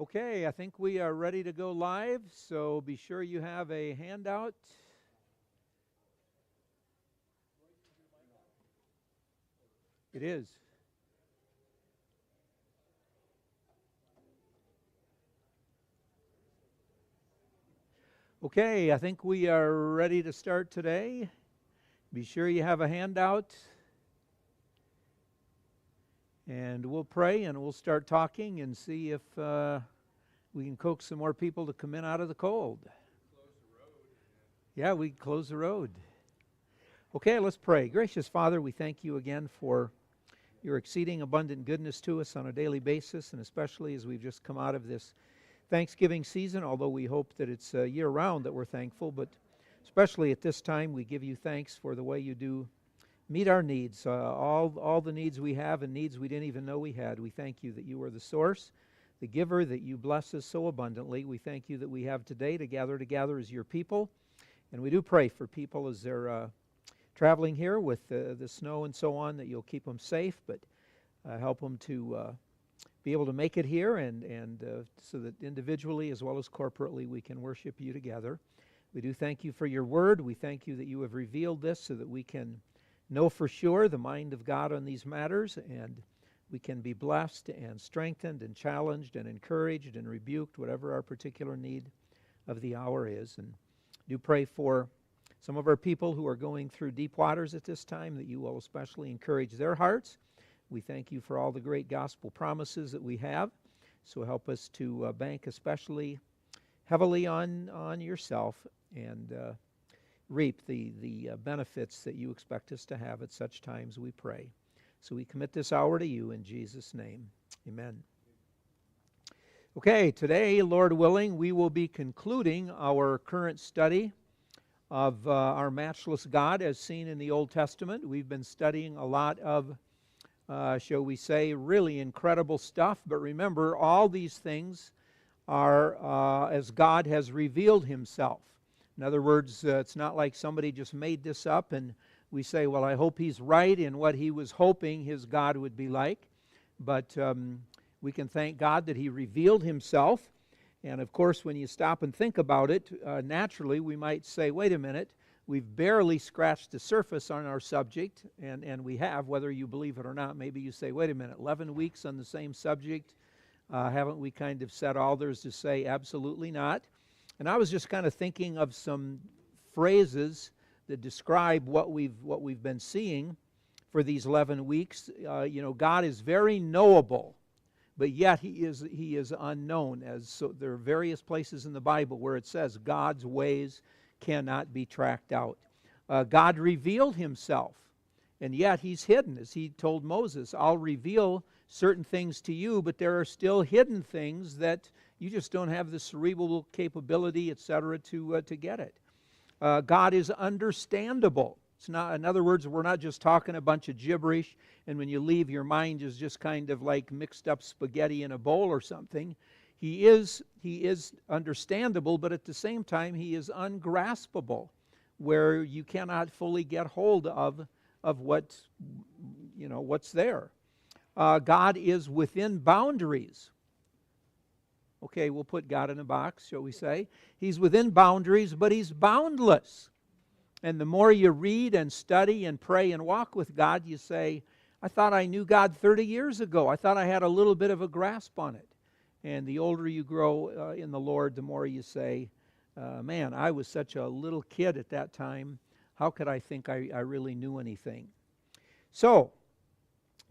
Okay, I think we are ready to go live, so be sure you have a handout. It is. Okay, I think we are ready to start today. Be sure you have a handout. And we'll pray and we'll start talking and see if we can coax some more people to come in out of the cold. Yeah, we close the road. Okay, let's pray. Gracious Father, we thank you again for your exceeding abundant goodness to us on a daily basis, and especially as we've just come out of this Thanksgiving season, although we hope that it's year-round that we're thankful, but especially at this time we give you thanks for the way you do meet our needs, all the needs we have and needs we didn't even know we had. We thank you that you are the source, the giver, that you bless us so abundantly. We thank you that we have today to gather together as your people, and we do pray for people as they're traveling here with the snow and so on, that you'll keep them safe, but help them to be able to make it here, and so that individually as well as corporately we can worship you together. We do thank you for your word. We thank you that you have revealed this so that we can know for sure the mind of God on these matters, and we can be blessed and strengthened and challenged and encouraged and rebuked, whatever our particular need of the hour is. And do pray for some of our people who are going through deep waters at this time, that you will especially encourage their hearts. We thank you for all the great gospel promises that we have, so help us to bank especially heavily on yourself and reap the benefits that you expect us to have at such times, we pray. So we commit this hour to you in Jesus' name. Amen. Okay, today, Lord willing, we will be concluding our current study of our matchless God as seen in the Old Testament. We've been studying a lot of, shall we say, really incredible stuff, but remember, all these things are as God has revealed himself. In other words, it's not like somebody just made this up and we say, well, I hope he's right in what he was hoping his God would be like. But we can thank God that he revealed himself. And of course, when you stop and think about it, naturally we might say, wait a minute, we've barely scratched the surface on our subject, and we have, whether you believe it or not. Maybe you say, wait a minute, 11 weeks on the same subject, haven't we kind of said all there's to say? Absolutely not. And I was just kind of thinking of some phrases that describe what we've been seeing for these 11 weeks. God is very knowable, but yet he is unknown. So there are various places in the Bible where it says God's ways cannot be tracked out. God revealed himself, and yet he's hidden. As he told Moses, I'll reveal certain things to you, but there are still hidden things that you just don't have the cerebral capability, etc., to get it. God is understandable. It's not, in other words, we're not just talking a bunch of gibberish, and when you leave, your mind is just kind of like mixed up spaghetti in a bowl or something. He is understandable, but at the same time, he is ungraspable, where you cannot fully get hold of what's there. God is within boundaries. Okay, we'll put God in a box, shall we say. He's within boundaries, but he's boundless. And the more you read and study and pray and walk with God, you say, I thought I knew God 30 years ago. I thought I had a little bit of a grasp on it. And the older you grow in the Lord, the more you say, man, I was such a little kid at that time. How could I think I really knew anything? So,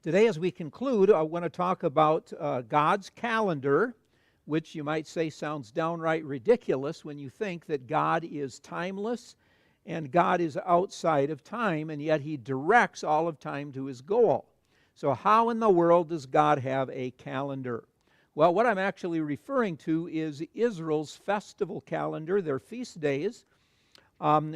today as we conclude, I want to talk about God's calendar, which you might say sounds downright ridiculous when you think that God is timeless and God is outside of time, and yet he directs all of time to his goal. So how in the world does God have a calendar? Well, what I'm actually referring to is Israel's festival calendar, their feast days,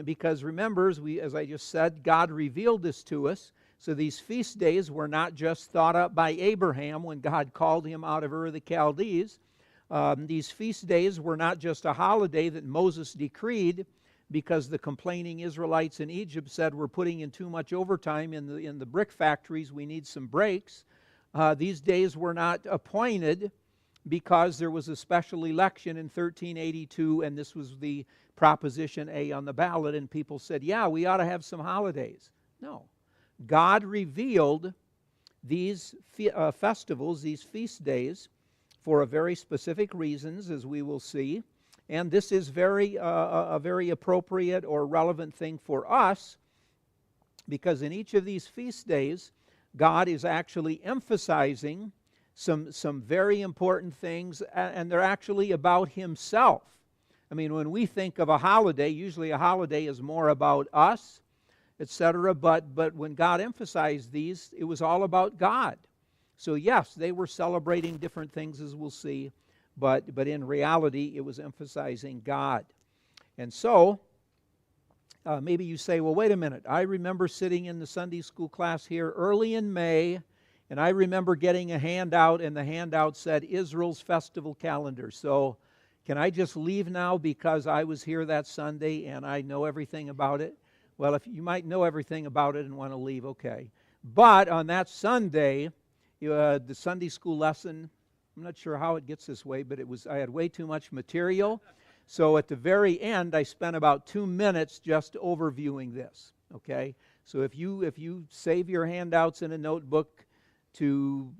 because remember, as I just said, God revealed this to us. So these feast days were not just thought up by Abraham when God called him out of Ur of the Chaldees. These feast days were not just a holiday that Moses decreed because the complaining Israelites in Egypt said, we're putting in too much overtime in the brick factories, we need some breaks. These days were not appointed because there was a special election in 1382, and this was the Proposition A on the ballot, and people said, yeah, we ought to have some holidays. No. God revealed these festivals, these feast days, for a very specific reasons, as we will see. And this is a very appropriate or relevant thing for us, because in each of these feast days, God is actually emphasizing some very important things, and they're actually about Himself. I mean, when we think of a holiday, usually a holiday is more about us, etc. But when God emphasized these, it was all about God. So yes, they were celebrating different things, as we'll see, but in reality, it was emphasizing God. And so, maybe you say, well, wait a minute. I remember sitting in the Sunday school class here early in May, and I remember getting a handout, and the handout said Israel's festival calendar. So can I just leave now because I was here that Sunday and I know everything about it? Well, if you might know everything about it and want to leave, okay. But on that Sunday, the Sunday school lesson, I'm not sure how it gets this way, but I had way too much material. So at the very end, I spent about 2 minutes just overviewing this, okay? So if you save your handouts in a notebook to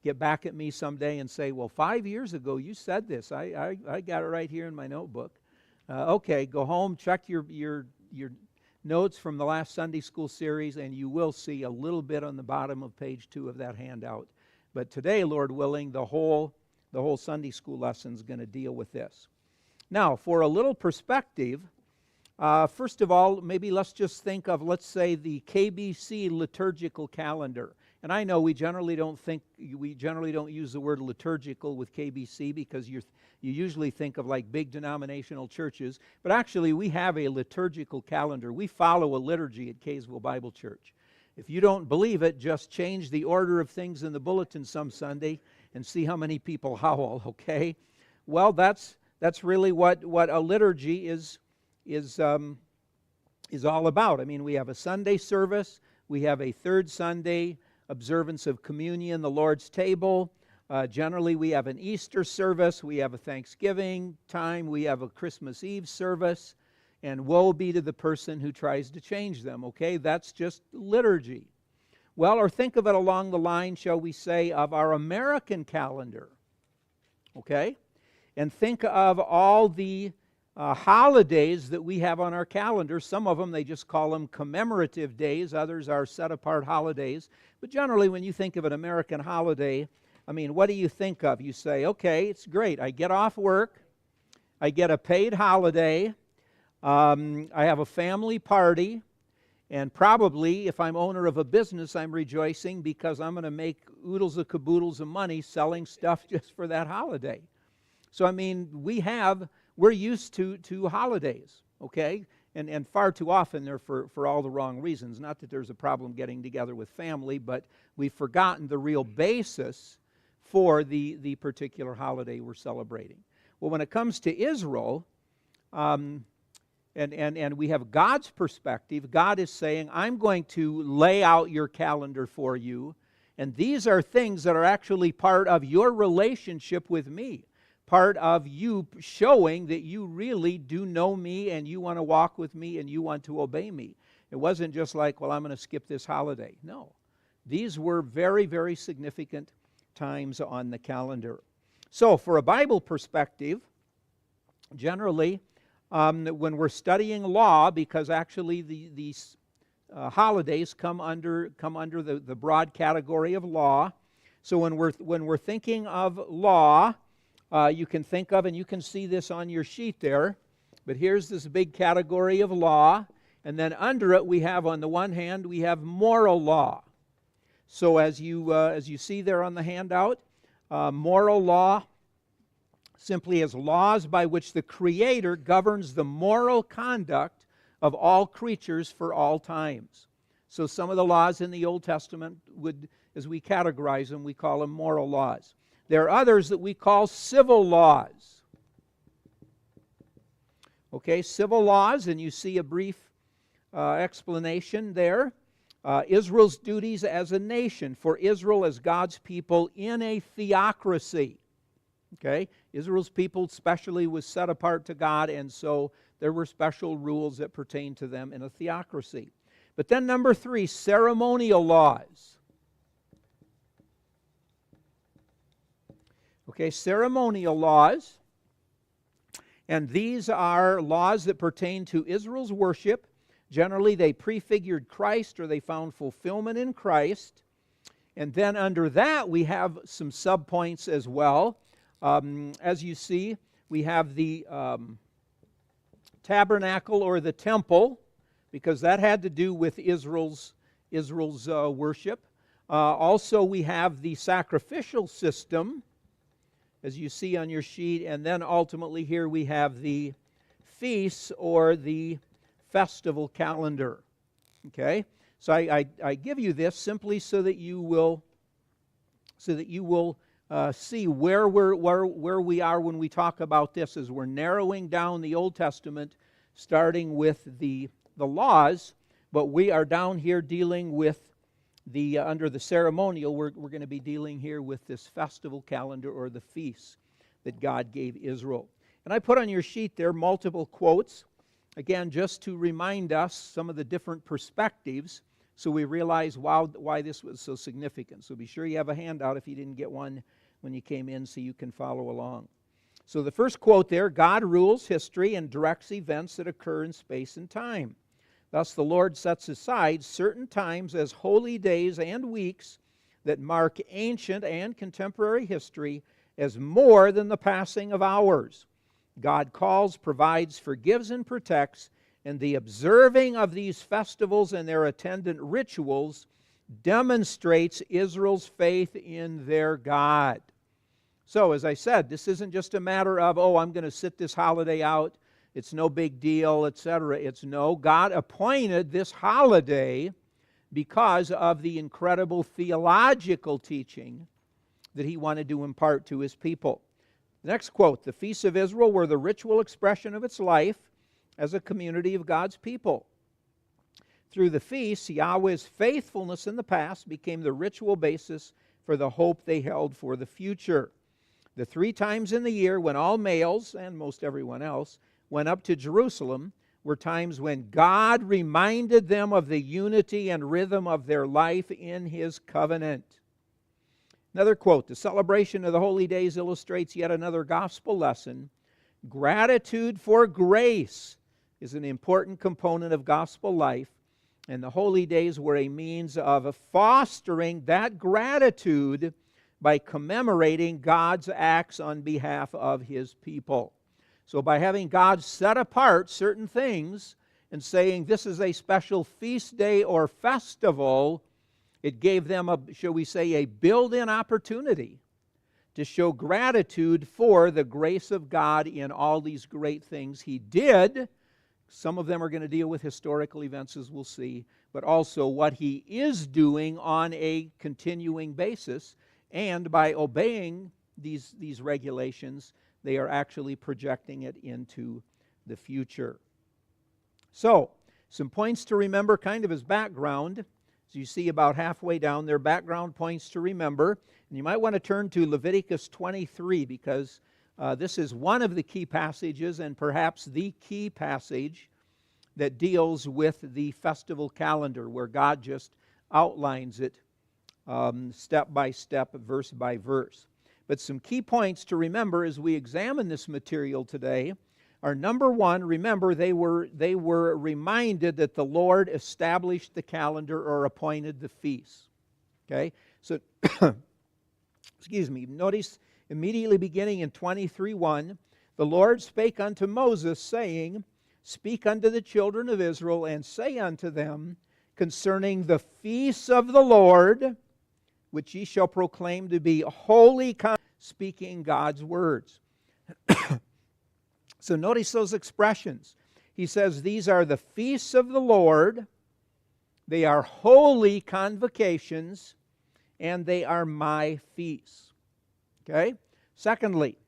get back at me someday and say, well, 5 years ago you said this. I got it right here in my notebook. Okay, go home, check your notes from the last Sunday school series, and you will see a little bit on the bottom of page 2 of that handout. But today, Lord willing, the whole Sunday school lesson is going to deal with this. Now, for a little perspective, first of all, maybe let's just think of, let's say, the KBC liturgical calendar. And I know we generally don't use the word liturgical with KBC because you usually think of like big denominational churches. But actually, we have a liturgical calendar. We follow a liturgy at Kaysville Bible Church. If you don't believe it, just change the order of things in the bulletin some Sunday and see how many people howl, okay? Well, that's really what a liturgy is all about. I mean, we have a Sunday service, we have a third Sunday observance of communion, the Lord's table. Generally, we have an Easter service, we have a Thanksgiving time, we have a Christmas Eve service, and woe be to the person who tries to change them, okay? That's just liturgy. Well, or think of it along the line, shall we say, of our American calendar, okay? And think of all the holidays that we have on our calendar. Some of them, they just call them commemorative days. Others are set-apart holidays. But generally, when you think of an American holiday, I mean, what do you think of? You say, okay, it's great. I get off work. I get a paid holiday. I have a family party. And probably, if I'm owner of a business, I'm rejoicing because I'm going to make oodles of caboodles of money selling stuff just for that holiday. So, I mean, we're used to holidays, okay? And far too often they're for all the wrong reasons. Not that there's a problem getting together with family, but we've forgotten the real basis for the particular holiday we're celebrating. Well, when it comes to Israel, and we have God's perspective, God is saying, I'm going to lay out your calendar for you, and these are things that are actually part of your relationship with me. Part of you showing that you really do know me and you want to walk with me and you want to obey me. It wasn't just like, well, I'm going to skip this holiday. No. These were very, very significant times on the calendar. So, for a Bible perspective, generally, when we're studying law, because actually these holidays come under the broad category of law. So when we're thinking of law, you can think of, and you can see this on your sheet there, but here's this big category of law, and then under it we have, on the one hand, we have moral law. So as you see there on the handout, moral law simply as laws by which the Creator governs the moral conduct of all creatures for all times. So some of the laws in the Old Testament would, as we categorize them, we call them moral laws. There are others that we call civil laws. Okay, civil laws, and you see a brief explanation there. Israel's duties as a nation, for Israel as God's people in a theocracy. Okay? Israel's people specially was set apart to God, and so there were special rules that pertained to them in a theocracy. But then number 3, ceremonial laws. Okay, ceremonial laws. And these are laws that pertain to Israel's worship. Generally, they prefigured Christ, or they found fulfillment in Christ. And then under that, we have some subpoints as well. As you see, we have the tabernacle or the temple, because that had to do with Israel's worship. Also, we have the sacrificial system, as you see on your sheet, and then ultimately here we have the feasts or the festival calendar. Okay, so I give you this simply so that you will see where we are when we talk about this, as we're narrowing down the Old Testament, starting with the laws, but we are down here dealing with the under the ceremonial. We're going to be dealing here with this festival calendar or the feasts that God gave Israel. And I put on your sheet there multiple quotes, again, just to remind us some of the different perspectives, so we realize why this was so significant. So be sure you have a handout if you didn't get one when you came in, so you can follow along. So the first quote there: God rules history and directs events that occur in space and time. Thus the Lord sets aside certain times as holy days and weeks that mark ancient and contemporary history as more than the passing of hours. God calls, provides, forgives, and protects, and the observing of these festivals and their attendant rituals demonstrates Israel's faith in their God. So, as I said, this isn't just a matter of, oh, I'm going to sit this holiday out, it's no big deal, etc. It's no, God appointed this holiday because of the incredible theological teaching that He wanted to impart to His people. The next quote: the feasts of Israel were the ritual expression of its life as a community of God's people. Through the feasts, Yahweh's faithfulness in the past became the ritual basis for the hope they held for the future. The 3 times in the year when all males, and most everyone else, went up to Jerusalem were times when God reminded them of the unity and rhythm of their life in His covenant. Another quote: the celebration of the holy days illustrates yet another gospel lesson. Gratitude for grace is an important component of gospel life, and the holy days were a means of fostering that gratitude by commemorating God's acts on behalf of His people. So by having God set apart certain things and saying this is a special feast day or festival, it gave them shall we say, a built-in opportunity to show gratitude for the grace of God in all these great things He did. Some of them are going to deal with historical events, as we'll see, but also what He is doing on a continuing basis. And by obeying these regulations, they are actually projecting it into the future. So, some points to remember kind of as background. As you see about halfway down there, background points to remember. And you might want to turn to Leviticus 23, because this is one of the key passages, and perhaps the key passage that deals with the festival calendar, where God just outlines it step by step, verse by verse. But some key points to remember as we examine this material today are, number one, remember they were reminded that the Lord established the calendar or appointed the feasts. Okay? So, excuse me, notice immediately beginning in 23:1, the Lord spake unto Moses, saying, Speak unto the children of Israel, and say unto them concerning the feasts of the Lord, which ye shall proclaim to be holy, speaking God's words. So notice those expressions. He says, these are the feasts of the Lord, they are holy convocations, and they are my feasts. Okay? Secondly,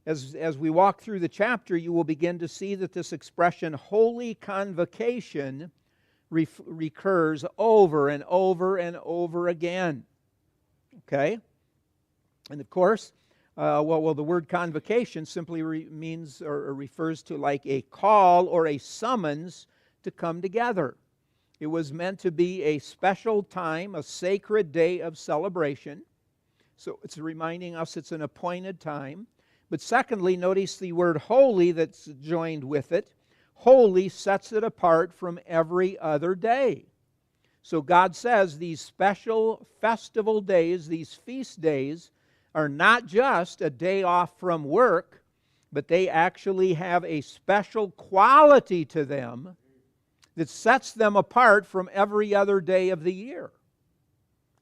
as we walk through the chapter, you will begin to see that this expression, holy convocation, recurs over and over and over again. Okay? And of course, The word convocation simply means or refers to like a call or a summons to come together. It was meant to be a special time, a sacred day of celebration. So it's reminding us it's an appointed time. But secondly, notice the word holy that's joined with it. Holy sets it apart from every other day. So God says these special festival days, these feast days, are not just a day off from work, but they actually have a special quality to them that sets them apart from every other day of the year.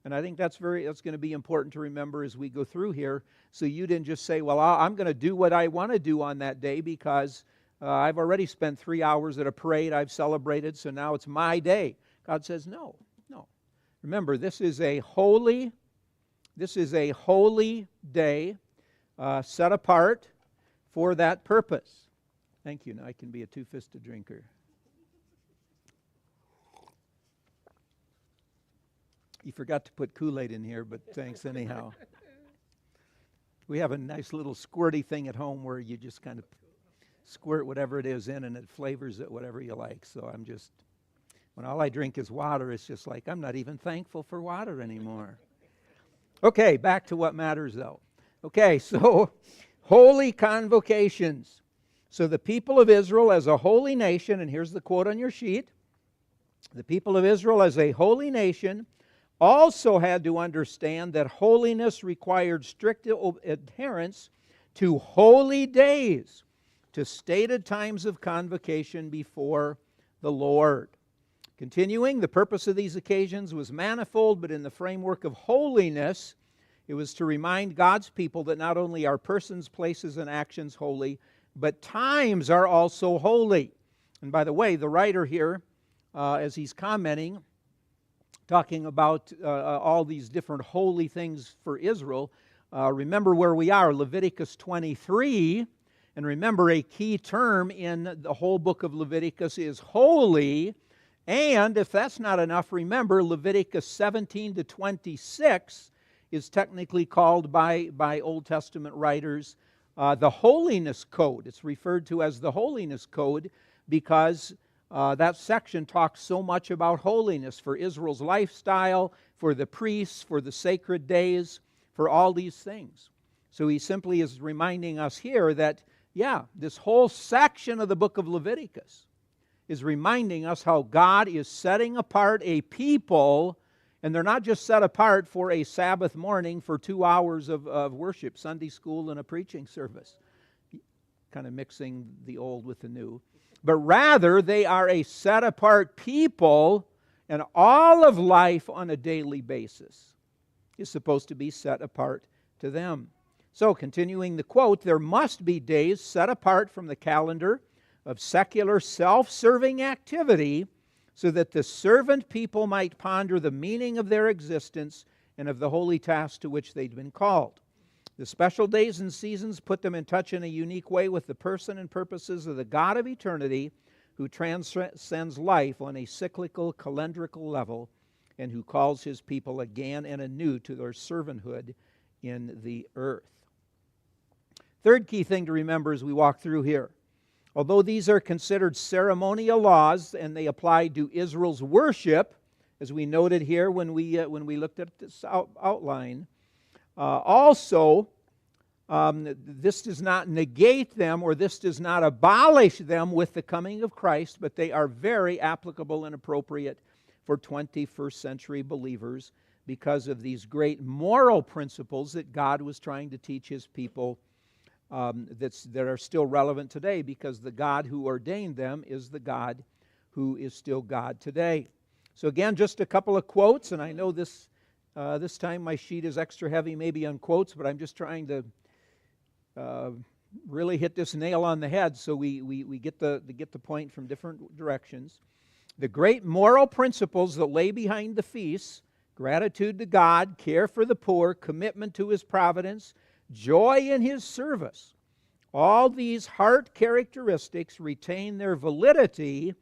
And I think that's going to be important to remember as we go through here. So you didn't just say, well, I'm going to do what I want to do on that day because I've already spent 3 hours at a parade, I've celebrated, so now it's my day. God says, no. Remember, this is a holy day set apart for that purpose. Thank you. Now I can be a two-fisted drinker. You forgot to put Kool-Aid in here, but thanks anyhow. We have a nice little squirty thing at home where you just kind of squirt whatever it is in and it flavors it whatever you like. So when all I drink is water, it's just like I'm not even thankful for water anymore. Okay, back to what matters though. Okay, so holy convocations. So the people of Israel as a holy nation, and here's the quote on your sheet, the people of Israel as a holy nation also had to understand that holiness required strict adherence to holy days, to stated times of convocation before the Lord. Continuing, the purpose of these occasions was manifold, but in the framework of holiness, it was to remind God's people that not only are persons, places, and actions holy, but times are also holy. And by the way, the writer here, as he's commenting, talking about all these different holy things for Israel, remember where we are, Leviticus 23. And remember, a key term in the whole book of Leviticus is holy. And if that's not enough, remember Leviticus 17 to 26 is technically called by Old Testament writers the Holiness Code. It's referred to as the Holiness Code because that section talks so much about holiness for Israel's lifestyle, for the priests, for the sacred days, for all these things. So he simply is reminding us here that, this whole section of the book of Leviticus is reminding us how God is setting apart a people, and they're not just set apart for a Sabbath morning for 2 hours of worship, Sunday school and a preaching service, kind of mixing the old with the new. But rather, they are a set-apart people, and all of life on a daily basis is supposed to be set apart to them. So, continuing the quote, there must be days set apart from the calendar of secular self-serving activity so that the servant people might ponder the meaning of their existence and of the holy task to which they'd been called. The special days and seasons put them in touch in a unique way with the person and purposes of the God of eternity who transcends life on a cyclical, calendrical level and who calls his people again and anew to their servanthood in the earth. Third key thing to remember as we walk through here. Although these are considered ceremonial laws and they apply to Israel's worship, as we noted here when we looked at this outline, this does not negate them or this does not abolish them with the coming of Christ, but they are very applicable and appropriate for 21st century believers because of these great moral principles that God was trying to teach his people that are still relevant today, because the God who ordained them is the God who is still God today. So again, just a couple of quotes, and I know this time my sheet is extra heavy maybe on quotes, but I'm just trying to really hit this nail on the head so we get the point from different directions. The great moral principles that lay behind the feasts: gratitude to God, care for the poor, commitment to his providence, joy in his service. All these heart characteristics retain their validity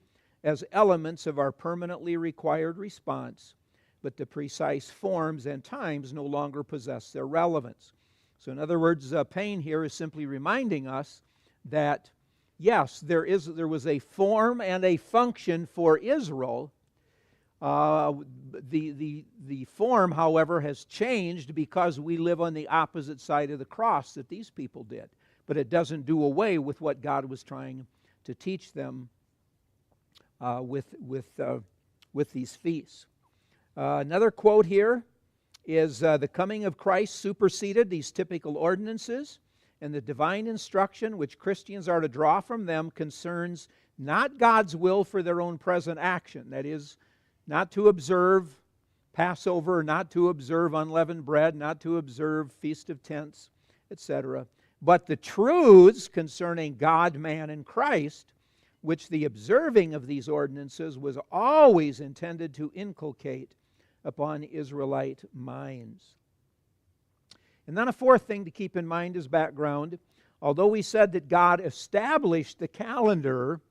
as elements of our permanently required response, but the precise forms and times no longer possess their relevance. So in other words, Payne here is simply reminding us that, yes, there was a form and a function for Israel. The form, however, has changed because we live on the opposite side of the cross that these people did. But it doesn't do away with what God was trying to teach them with these feasts. Another quote here is, the coming of Christ superseded these typical ordinances, and the divine instruction which Christians are to draw from them concerns not God's will for their own present action, that is, not to observe Passover, not to observe unleavened bread, not to observe Feast of Tents, etc., but the truths concerning God, man, and Christ, which the observing of these ordinances was always intended to inculcate upon Israelite minds. And then a fourth thing to keep in mind as background, although we said that God established the calendar,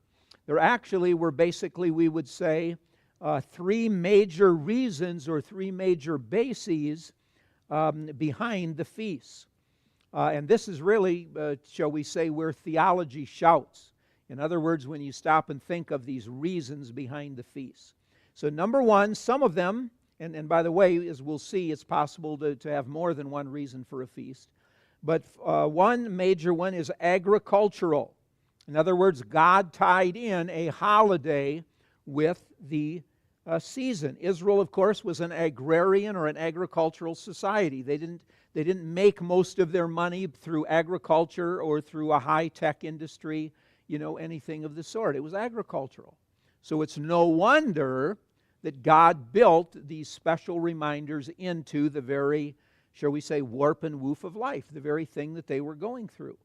there actually were basically, we would say, three major reasons or three major bases behind the feasts. And this is really, shall we say, where theology shouts. In other words, when you stop and think of these reasons behind the feasts. So number one, some of them, and by the way, as we'll see, it's possible to have more than one reason for a feast. But one major one is agricultural. In other words, God tied in a holiday with the season. Israel, of course, was an agrarian or an agricultural society. They didn't make most of their money through agriculture or through a high-tech industry, anything of the sort. It was agricultural. So it's no wonder that God built these special reminders into the very, shall we say, warp and woof of life, the very thing that they were going through.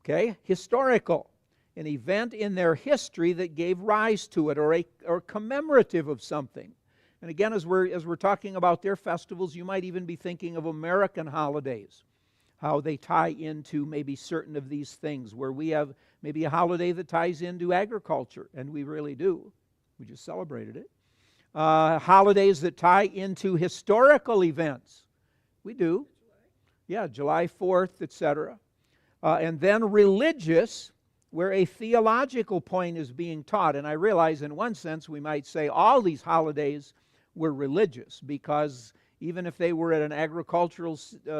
Okay, historical. An event in their history that gave rise to it, or commemorative of something. And again, as we're talking about their festivals, you might even be thinking of American holidays, how they tie into maybe certain of these things, where we have maybe a holiday that ties into agriculture, and we really do. We just celebrated it. Holidays that tie into historical events. We do. Yeah, July 4th, etc. And then religious, where a theological point is being taught. And I realize in one sense we might say all these holidays were religious, because even if they were at an agricultural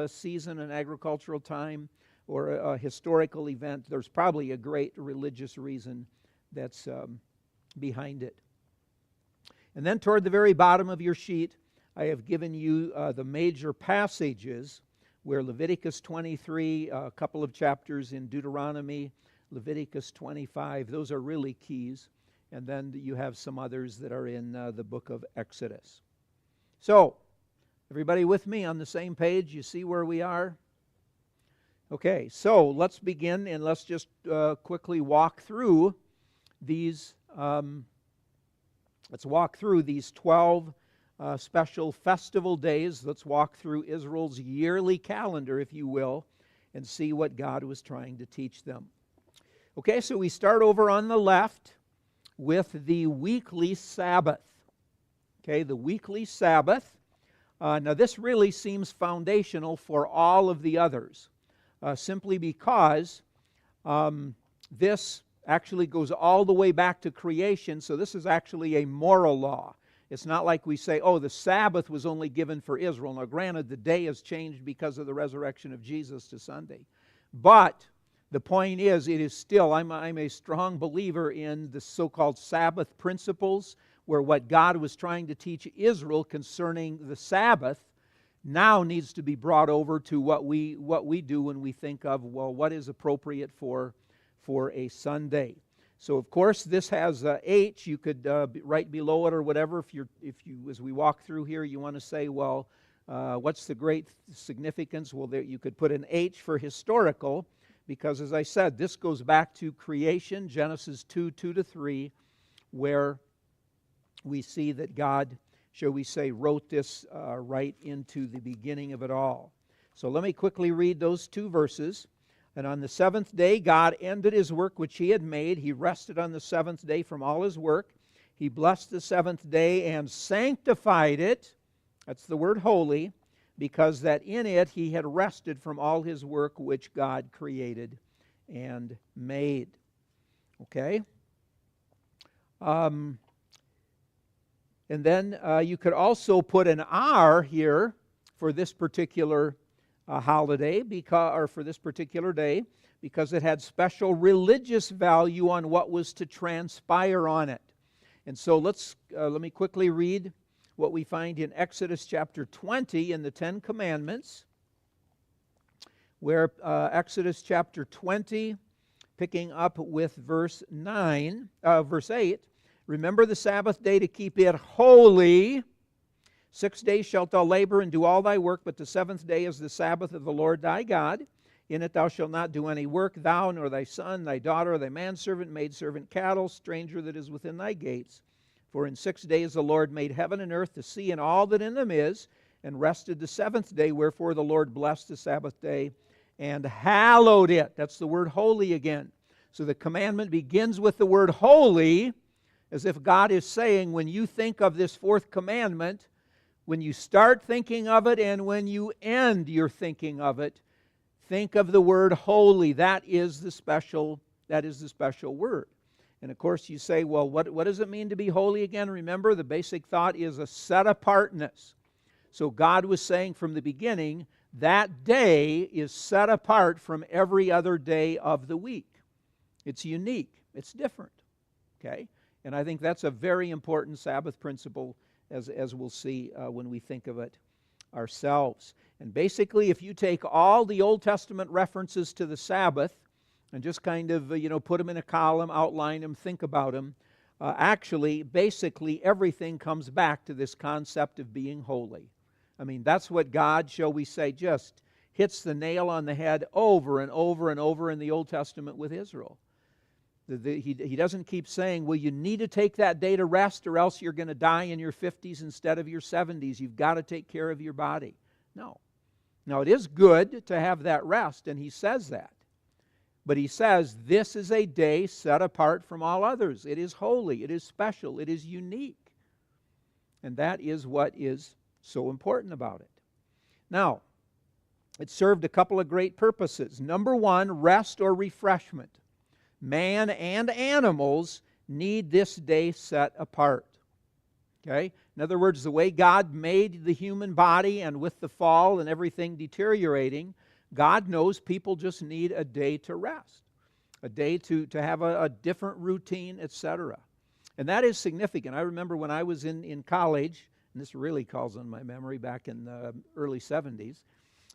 season, an agricultural time, or a historical event, there's probably a great religious reason that's behind it. And then toward the very bottom of your sheet, I have given you the major passages where Leviticus 23, a couple of chapters in Deuteronomy, Leviticus 25, those are really keys. And then you have some others that are in the book of Exodus. So, everybody with me on the same page? You see where we are? Okay, so let's begin, and let's just quickly walk through these. Let's walk through these 12 special festival days. Let's walk through Israel's yearly calendar, if you will, and see what God was trying to teach them. Okay, so we start over on the left with the weekly Sabbath. Okay, the weekly Sabbath. Now this really seems foundational for all of the others, simply because this actually goes all the way back to creation, so this is actually a moral law. It's not like we say, oh, the Sabbath was only given for Israel. Now granted, the day has changed because of the resurrection of Jesus to Sunday. But the point is, it is still, I'm a strong believer in the so-called Sabbath principles, where what God was trying to teach Israel concerning the Sabbath now needs to be brought over to what we do when we think of, well, what is appropriate for a Sunday. So of course this has H. You could write below it or whatever. If you, as we walk through here, you want to say, well, what's the great significance? Well, there you could put an H for historical, because as I said, this goes back to creation, Genesis 2:2-3, where we see that God, shall we say, wrote this right into the beginning of it all. So let me quickly read those two verses. And on the seventh day, God ended his work which he had made. He rested on the seventh day from all his work. He blessed the seventh day and sanctified it. That's the word holy. because that in it he had rested from all his work which God created and made. Okay? And then you could also put an R here for this particular holiday, or for this particular day, because it had special religious value on what was to transpire on it. And so let me quickly read what we find in Exodus chapter 20 in the Ten Commandments, where Exodus chapter 20, picking up with verse 8, remember the Sabbath day to keep it holy. 6 days shalt thou labor and do all thy work, but the seventh day is the Sabbath of the Lord thy God. In it thou shalt not do any work, thou, nor thy son, thy daughter, thy manservant, maidservant, cattle, stranger that is within thy gates. For in 6 days the Lord made heaven and earth, the sea, and all that in them is, and rested the seventh day. Wherefore the Lord blessed the Sabbath day and hallowed it. That's the word holy again. So the commandment begins with the word holy, as if God is saying, when you think of this fourth commandment, when you start thinking of it and when you end your thinking of it, think of the word holy. That is the special word. And of course you say, well, what does it mean to be holy again? Remember, the basic thought is a set-apartness. So God was saying from the beginning, that day is set apart from every other day of the week. It's unique. It's different. Okay? And I think that's a very important Sabbath principle, as we'll see when we think of it ourselves. And basically, if you take all the Old Testament references to the Sabbath and just kind of, put them in a column, outline them, think about them, actually, basically, everything comes back to this concept of being holy. I mean, that's what God, shall we say, just hits the nail on the head over and over and over in the Old Testament with Israel. He doesn't keep saying, well, you need to take that day to rest or else you're going to die in your 50s instead of your 70s. You've got to take care of your body. No. Now, it is good to have that rest, and he says that. But he says, this is a day set apart from all others. It is holy. It is special. It is unique. And that is what is so important about it. Now, it served a couple of great purposes. Number one, rest or refreshment. Man and animals need this day set apart. Okay? In other words, the way God made the human body, and with the fall and everything deteriorating, God knows people just need a day to rest, a day to have a different routine, etc. And that is significant. I remember when I was in college, and this really calls on my memory back in the early 70s,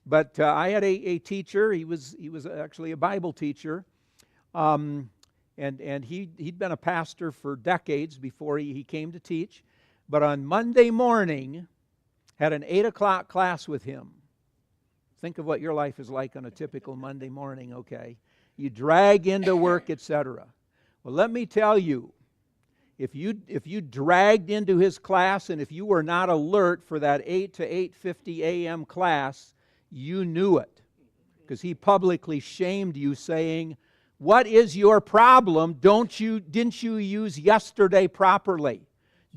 but I had a teacher. He was actually a Bible teacher. And he'd been a pastor for decades before he came to teach. But on Monday morning, had an 8 o'clock class with him. Think of what your life is like on a typical Monday morning, okay? You drag into work, etc. Well, let me tell you, if you dragged into his class and if you were not alert for that 8 to 8:50 a.m. class, you knew it. Because he publicly shamed you, saying, what is your problem? Didn't you use yesterday properly?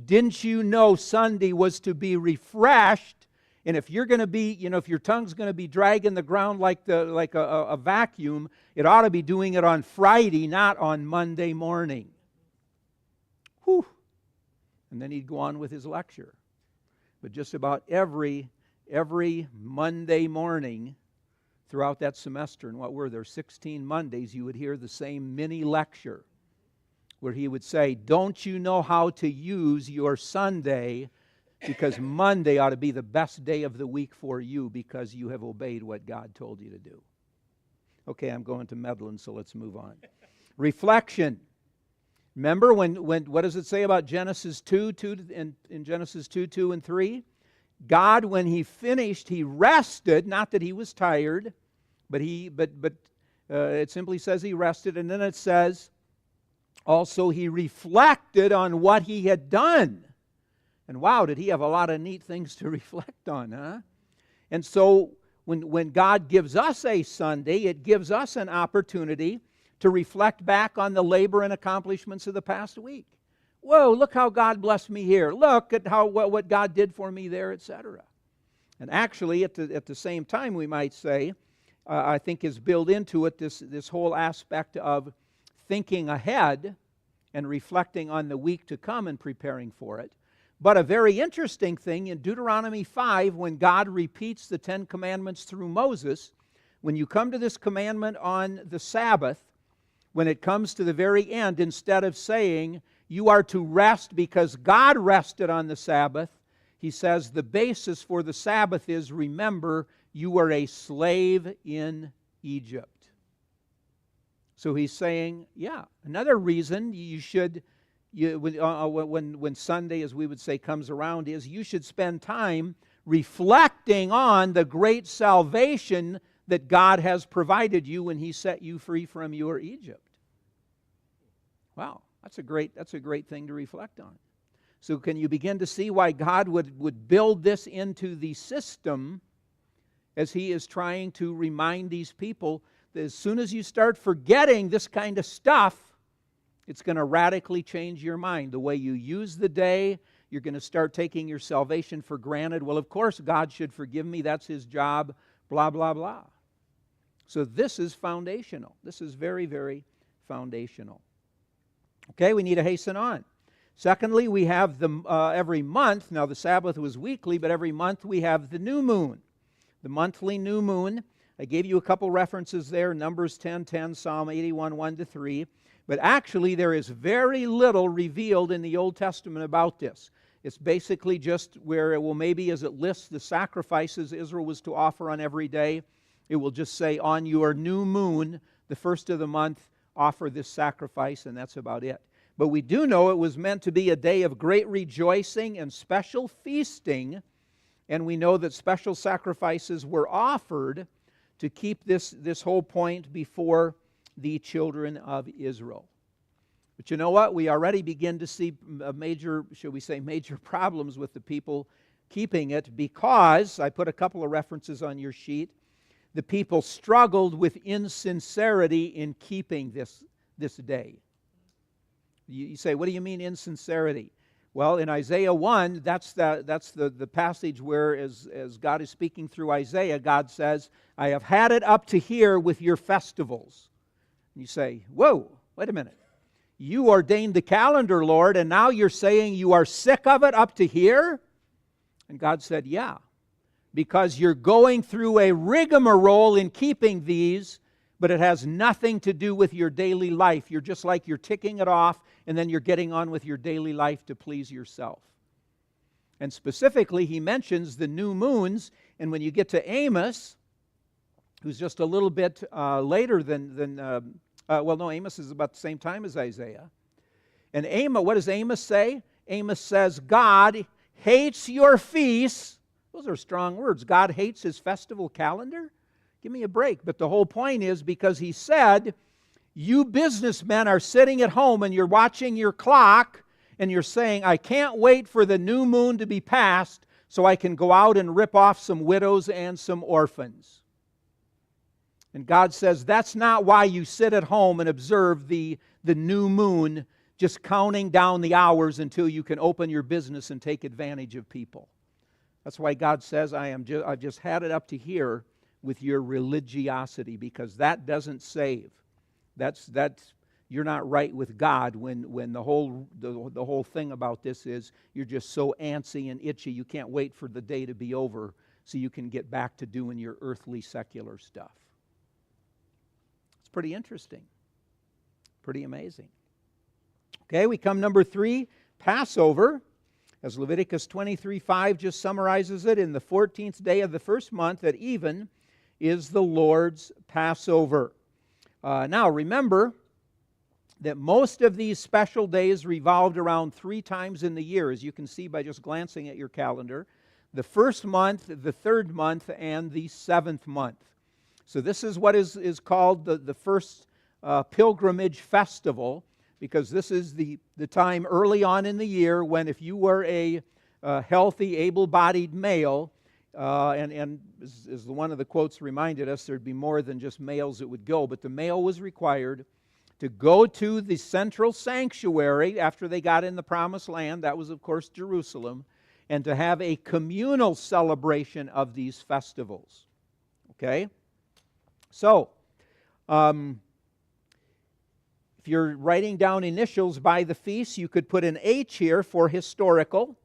Didn't you know Sunday was to be refreshed? And if you're going to be, if your tongue's going to be dragging the ground like a vacuum, it ought to be doing it on Friday, not on Monday morning. Whew. And then he'd go on with his lecture. But just about every Monday morning throughout that semester, and what were there, 16 Mondays, you would hear the same mini lecture where he would say, don't you know how to use your Sunday, because Monday ought to be the best day of the week for you because you have obeyed what God told you to do. Okay, I'm going to meddling, so let's move on. Reflection. Remember when what does it say about Genesis 2 in Genesis 2 and 3? God, when he finished, he rested, not that he was tired, but it simply says he rested, and then it says also he reflected on what he had done. And wow, did he have a lot of neat things to reflect on, huh? And so when God gives us a Sunday, it gives us an opportunity to reflect back on the labor and accomplishments of the past week. Whoa, look how God blessed me here. Look at what God did for me there, etc. And actually, at the same time, we might say, I think is built into it this whole aspect of thinking ahead and reflecting on the week to come and preparing for it. But a very interesting thing in Deuteronomy 5, when God repeats the Ten Commandments through Moses, when you come to this commandment on the Sabbath, when it comes to the very end, instead of saying you are to rest because God rested on the Sabbath, he says the basis for the Sabbath is, remember, you were a slave in Egypt. So he's saying, yeah, another reason you should, when Sunday, as we would say, comes around, is you should spend time reflecting on the great salvation that God has provided you when he set you free from your Egypt. Wow, that's a great thing to reflect on. So can you begin to see why God would build this into the system as he is trying to remind these people that as soon as you start forgetting this kind of stuff, it's going to radically change your mind. The way you use the day, you're going to start taking your salvation for granted. Well, of course, God should forgive me. That's his job, blah, blah, blah. So this is foundational. This is very, very foundational. Okay, we need to hasten on. Secondly, we have every month, now the Sabbath was weekly, but every month we have the new moon, the monthly new moon. I gave you a couple references there, Numbers 10:10, Psalm 81, 1-3. But actually, there is very little revealed in the Old Testament about this. It's basically just where, maybe as it lists the sacrifices Israel was to offer on every day, it will just say, on your new moon, the first of the month, offer this sacrifice, and that's about it. But we do know it was meant to be a day of great rejoicing and special feasting, and we know that special sacrifices were offered to keep this whole point before the children of Israel. But you know what? We already begin to see major problems with the people keeping it, because, I put a couple of references on your sheet, the people struggled with insincerity in keeping this day. You say, what do you mean insincerity? Well, in Isaiah 1, that's the passage where, as God is speaking through Isaiah, God says, I have had it up to here with your festivals. And you say, whoa, wait a minute. You ordained the calendar, Lord, and now you're saying you are sick of it up to here? And God said, yeah, because you're going through a rigmarole in keeping these, but it has nothing to do with your daily life. You're just like you're ticking it off, and then you're getting on with your daily life to please yourself. And specifically, he mentions the new moons, and when you get to Amos, who's just a little bit later Amos is about the same time as Isaiah. And Amos, what does Amos say? Amos says, God hates your feasts. Those are strong words. God hates his festival calendar? Give me a break. But the whole point is because he said, you businessmen are sitting at home and you're watching your clock and you're saying, I can't wait for the new moon to be passed so I can go out and rip off some widows and some orphans. And God says, that's not why you sit at home and observe the new moon, just counting down the hours until you can open your business and take advantage of people. That's why God says, I've just had it up to here with your religiosity, because that doesn't save. That's you're not right with God when the whole thing about this is you're just so antsy and itchy you can't wait for the day to be over so you can get back to doing your earthly secular stuff. It's pretty interesting. Pretty amazing. Okay, we come number 3, Passover. As Leviticus 23:5 just summarizes it, in the 14th day of the first month at even is the Lord's Passover. Now remember that most of these special days revolved around 3 times in the year, as you can see by just glancing at your calendar. The first month, the third month, and the 7th month. So this is what is called the first pilgrimage festival, because this is the time early on in the year when, if you were a healthy, able-bodied male, and as one of the quotes reminded us, there'd be more than just males that would go, but the male was required to go to the central sanctuary after they got in the promised land. That was, of course, Jerusalem. and to have a communal celebration of these festivals. Okay? So, if you're writing down initials by the feast, you could put an H here for historical.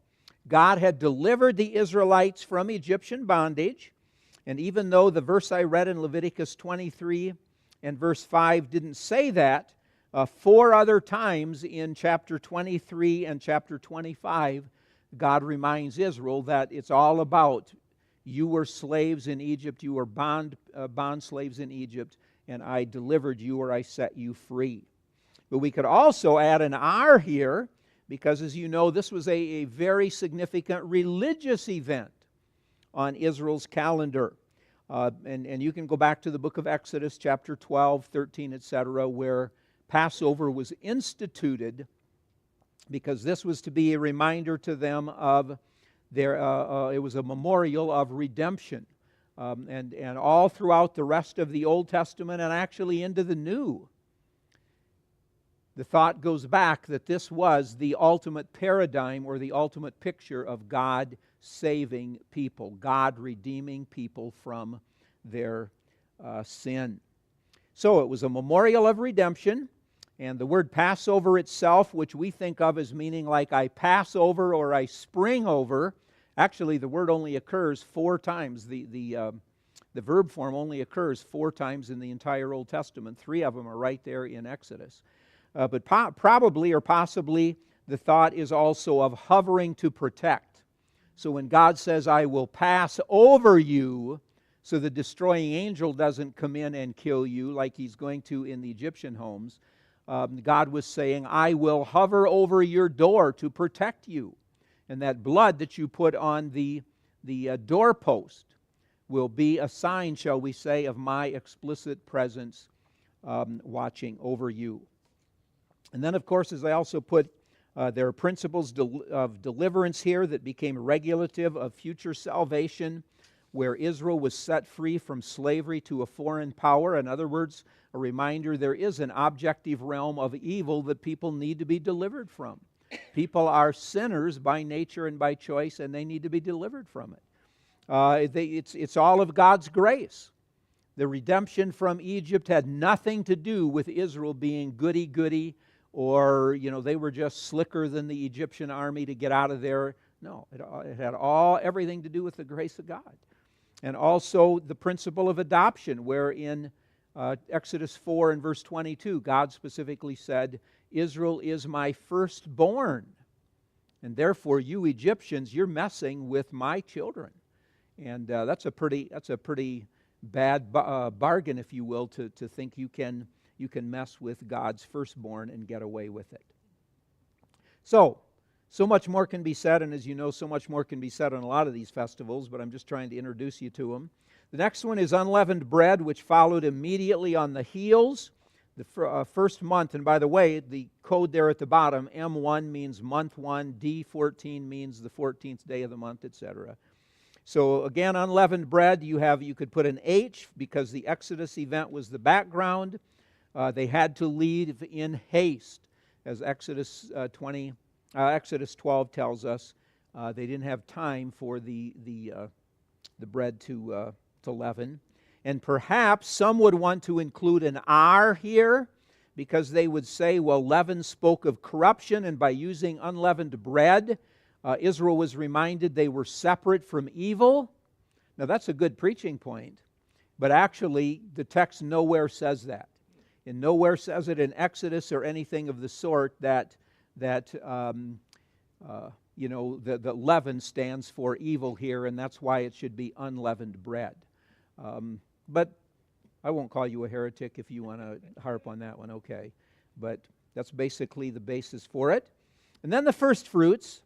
God had delivered the Israelites from Egyptian bondage, and even though the verse I read in Leviticus 23 and verse 5 didn't say that, 4 other times in chapter 23 and chapter 25, God reminds Israel that it's all about you were slaves in Egypt, you were bond slaves in Egypt, and I delivered you or I set you free. But we could also add an R here, because as you know, this was a very significant religious event on Israel's calendar. And you can go back to the book of Exodus, chapter 12, 13, etc., where Passover was instituted, because this was to be a reminder to them of their, it was a memorial of redemption. And all throughout the rest of the Old Testament and actually into the New, the thought goes back that this was the ultimate paradigm or the ultimate picture of God saving people, God redeeming people from their sin. So it was a memorial of redemption, and the word Passover itself, which we think of as meaning like I pass over or I spring over, actually the word only occurs 4 times. The verb form only occurs 4 times in the entire Old Testament. 3 of them are right there in Exodus. But probably or possibly the thought is also of hovering to protect. So when God says, I will pass over you, so the destroying angel doesn't come in and kill you like he's going to in the Egyptian homes, God was saying, I will hover over your door to protect you. And that blood that you put on the doorpost will be a sign, shall we say, of my explicit presence watching over you. And then, of course, as I also put, there are principles of deliverance here that became regulative of future salvation, where Israel was set free from slavery to a foreign power. In other words, a reminder there is an objective realm of evil that people need to be delivered from. People are sinners by nature and by choice, and they need to be delivered from it. It's all of God's grace. The redemption from Egypt had nothing to do with Israel being goody-goody, or, they were just slicker than the Egyptian army to get out of there. No, it had everything to do with the grace of God. And also the principle of adoption, where in Exodus 4 and verse 22, God specifically said, Israel is my firstborn, and therefore you Egyptians, you're messing with my children. And that's a pretty bad bargain, if you will, to think you can mess with God's firstborn and get away with it. So much more can be said, and as you know, so much more can be said on a lot of these festivals, but I'm just trying to introduce you to them. The next one is unleavened bread, which followed immediately on the heels. The first month, and by the way, the code there at the bottom, M1 means month 1, D14 means the 14th day of the month, etc. So again, unleavened bread, you could put an H because the Exodus event was the background. They had to leave in haste, as Exodus 12 tells us. They didn't have time for the bread to leaven. And perhaps some would want to include an R here, because they would say, well, leaven spoke of corruption, and by using unleavened bread, Israel was reminded they were separate from evil. Now that's a good preaching point, but actually the text nowhere says that. And nowhere says it in Exodus or anything of the sort that the leaven stands for evil here, and that's why it should be unleavened bread. But I won't call you a heretic if you want to harp on that one, okay. But that's basically the basis for it. And then the first fruits,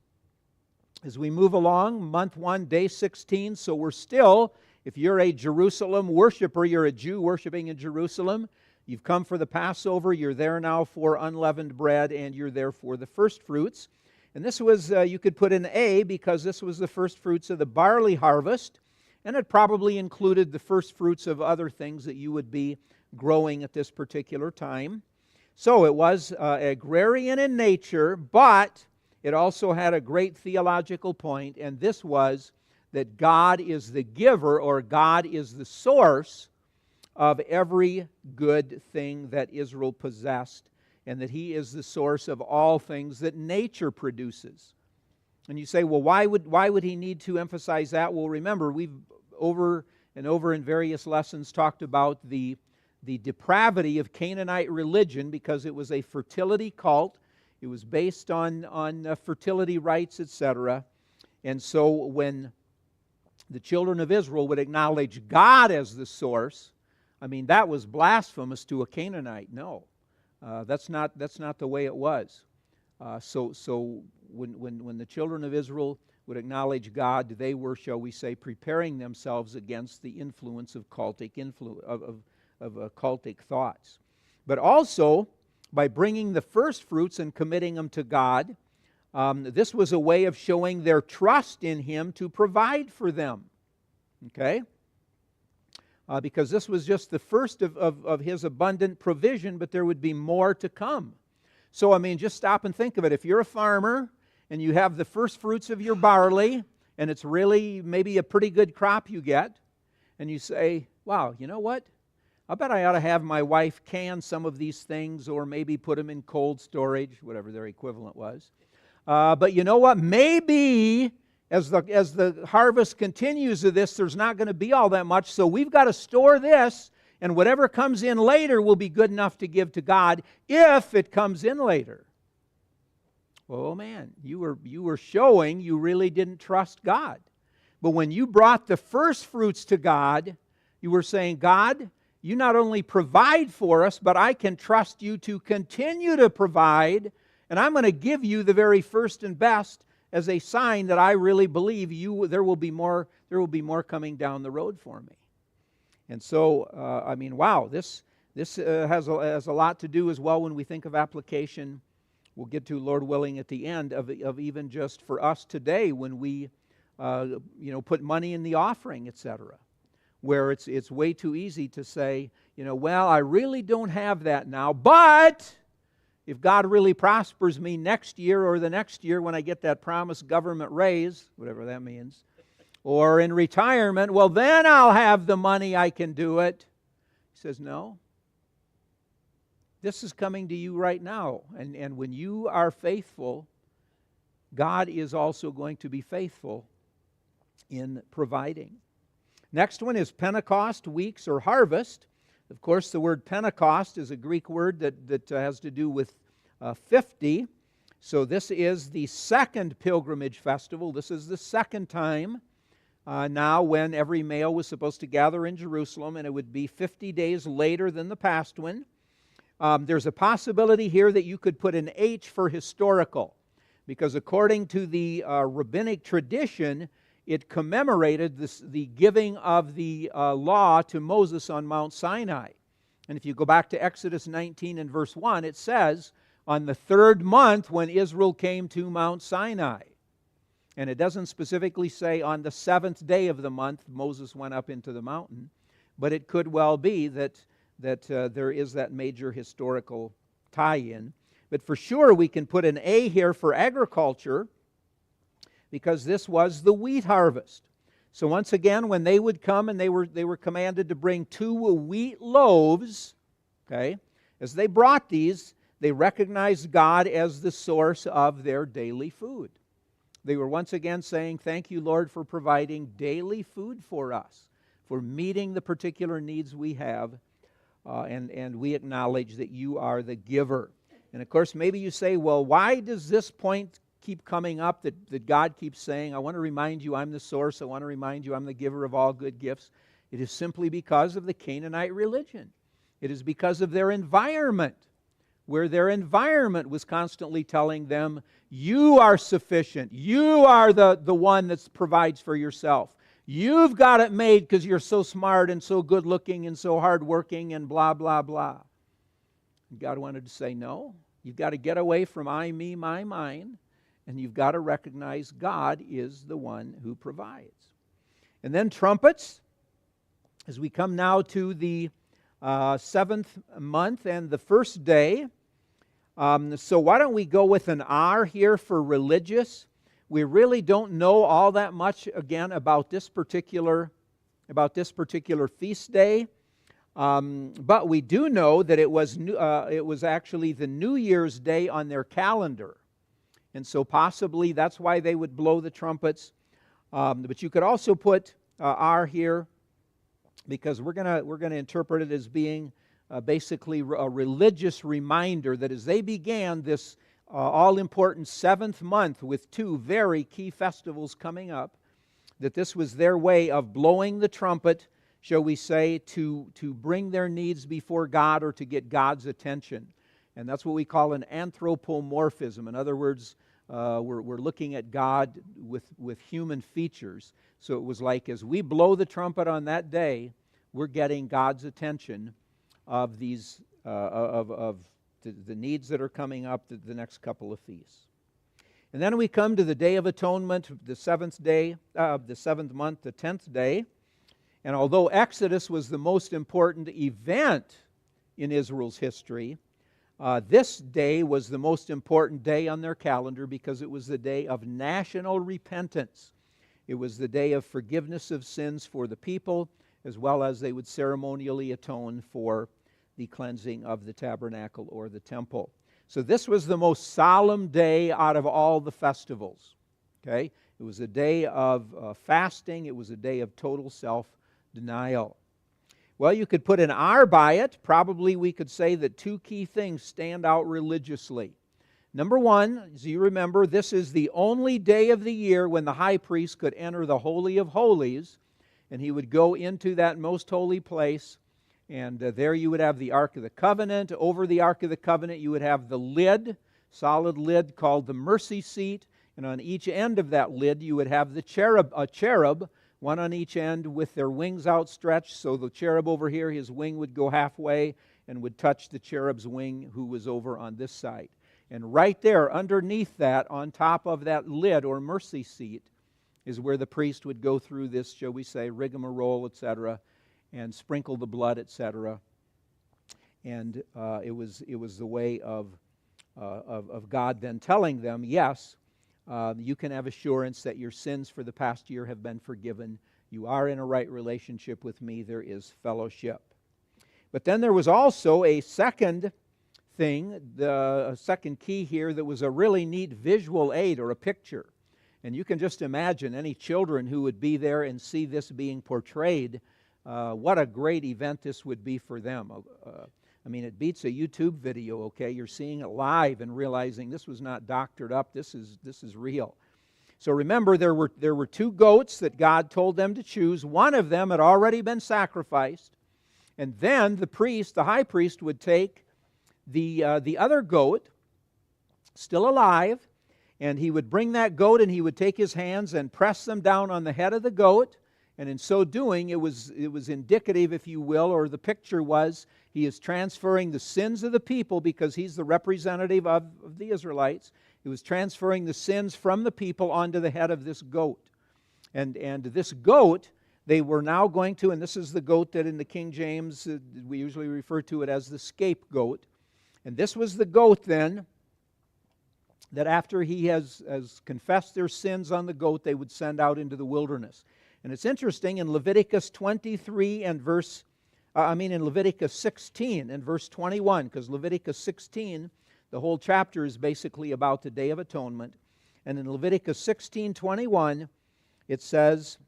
as we move along, month 1, day 16, so we're still, if you're a Jerusalem worshiper, you're a Jew worshiping in Jerusalem, you've come for the Passover, you're there now for unleavened bread, and you're there for the first fruits. And this was, you could put an A, because this was the first fruits of the barley harvest, and it probably included the first fruits of other things that you would be growing at this particular time. So it was agrarian in nature, but it also had a great theological point, and this was that God is the giver, or God is the source of every good thing that Israel possessed, and that He is the source of all things that nature produces. And you say, well, why would He need to emphasize that? Well, remember, we've over and over in various lessons talked about the depravity of Canaanite religion, because it was a fertility cult. It was based on fertility rites, etc. And so when the children of Israel would acknowledge God as the source, I mean, that was blasphemous to a Canaanite. No, that's not the way it was. So when the children of Israel would acknowledge God, they were, shall we say, preparing themselves against the influence of cultic cultic thoughts. But also, by bringing the first fruits and committing them to God, this was a way of showing their trust in Him to provide for them. Okay? Because this was just the first of His abundant provision, but there would be more to come. So, I mean, just stop and think of it. If you're a farmer and you have the first fruits of your barley, and it's really maybe a pretty good crop you get, and you say, wow, you know what? I bet I ought to have my wife can some of these things, or maybe put them in cold storage, whatever their equivalent was. But you know what? Maybe as the harvest continues of this, there's not going to be all that much, so we've got to store this, and whatever comes in later will be good enough to give to God if it comes in later. Oh man, you were showing you really didn't trust God. But when you brought the first fruits to God, you were saying, God, you not only provide for us, but I can trust you to continue to provide, and I'm going to give you the very first and best as a sign that I really believe there will be more coming down the road for me. And so, I mean, wow, this has a lot to do as well when we think of application. We'll get to, Lord willing, at the end of even just for us today when we put money in the offering, etc., where it's way too easy to say, well, I really don't have that now, but if God really prospers me next year or the next year when I get that promised government raise, whatever that means, or in retirement, well, then I'll have the money, I can do it. He says, no. This is coming to you right now. And when you are faithful, God is also going to be faithful in providing. Next one is Pentecost, weeks, or harvest. Of course, the word Pentecost is a Greek word that has to do with 50. So this is the second pilgrimage festival. This is the second time now when every male was supposed to gather in Jerusalem, and it would be 50 days later than the past one. There's a possibility here that you could put an H for historical, because according to the rabbinic tradition, it commemorated the giving of the law to Moses on Mount Sinai. And if you go back to Exodus 19 and verse 1, it says, on the third month when Israel came to Mount Sinai. And it doesn't specifically say on the seventh day of the month Moses went up into the mountain, but it could well be that there is that major historical tie-in. But for sure we can put an A here for agriculture, because this was the wheat harvest. So once again, when they would come and they were commanded to bring 2 wheat loaves, okay, as they brought these, they recognized God as the source of their daily food. They were once again saying, thank you, Lord, for providing daily food for us, for meeting the particular needs we have, and we acknowledge that you are the giver. And of course, maybe you say, well, why does this point keep coming up that God keeps saying, I want to remind you I'm the source, I want to remind you I'm the giver of all good gifts? It is simply because of the Canaanite religion. It is because of their environment, where their environment was constantly telling them, you are sufficient, you are the one that provides for yourself. You've got it made because you're so smart and so good looking and so hardworking and blah, blah, blah. And God wanted to say, no, you've got to get away from I, me, my, mine, and you've got to recognize God is the one who provides. And then trumpets, as we come now to the 7th month and the first day, So why don't we go with an R here for religious? We really don't know all that much, again, about this particular feast day. But we do know that it was actually the New Year's Day on their calendar. And so possibly that's why they would blow the trumpets. But you could also put R here, because we're gonna interpret it as being basically a religious reminder that as they began this all-important 7th month with 2 very key festivals coming up, that this was their way of blowing the trumpet, shall we say, to bring their needs before God or to get God's attention. And that's what we call an anthropomorphism. In other words, we're looking at God with human features. So it was like, as we blow the trumpet on that day, we're getting God's attention of these of the needs that are coming up the next couple of feasts. And then we come to the Day of Atonement, the 7th day, the 7th month, the 10th day. And although Exodus was the most important event in Israel's history, this day was the most important day on their calendar because it was the day of national repentance. It was the day of forgiveness of sins for the people, as well as they would ceremonially atone for the cleansing of the tabernacle or the temple. So this was the most solemn day out of all the festivals. Okay? It was a day of fasting. It was a day of total self-denial. Well, you could put an R by it. Probably we could say that 2 key things stand out religiously. Number one, as you remember, this is the only day of the year when the high priest could enter the Holy of Holies, and he would go into that most holy place, and there you would have the Ark of the Covenant. Over the Ark of the Covenant you would have the lid, solid lid called the mercy seat, and on each end of that lid you would have a cherub, one on each end with their wings outstretched. So the cherub over here, his wing would go halfway and would touch the cherub's wing who was over on this side. And right there, underneath that, on top of that lid or mercy seat, is where the priest would go through this, shall we say, rigmarole, etc., and sprinkle the blood, etc. And it was the way of God then telling them, yes, you can have assurance that your sins for the past year have been forgiven. You are in a right relationship with me. There is fellowship. But then there was also a second thing, a second key here that was a really neat visual aid or a picture. And you can just imagine any children who would be there and see this being portrayed. What a great event this would be for them. I mean, it beats a YouTube video, okay? You're seeing it live and realizing this was not doctored up. This is real. So remember, there were 2 goats that God told them to choose. One of them had already been sacrificed. And then the priest, the high priest, would take the other goat, still alive, and he would bring that goat and he would take his hands and press them down on the head of the goat. And in so doing, it was indicative, if you will, or the picture was, he is transferring the sins of the people because he's the representative of the Israelites. He was transferring the sins from the people onto the head of this goat. And this goat, they were now going to, and this is the goat that in the King James, we usually refer to it as the scapegoat. And this was the goat then, that after he has confessed their sins on the goat, they would send out into the wilderness. And it's interesting, in Leviticus 23 and in Leviticus 16 and verse 21, because Leviticus 16, the whole chapter is basically about the Day of Atonement. And in Leviticus 16:21, it says,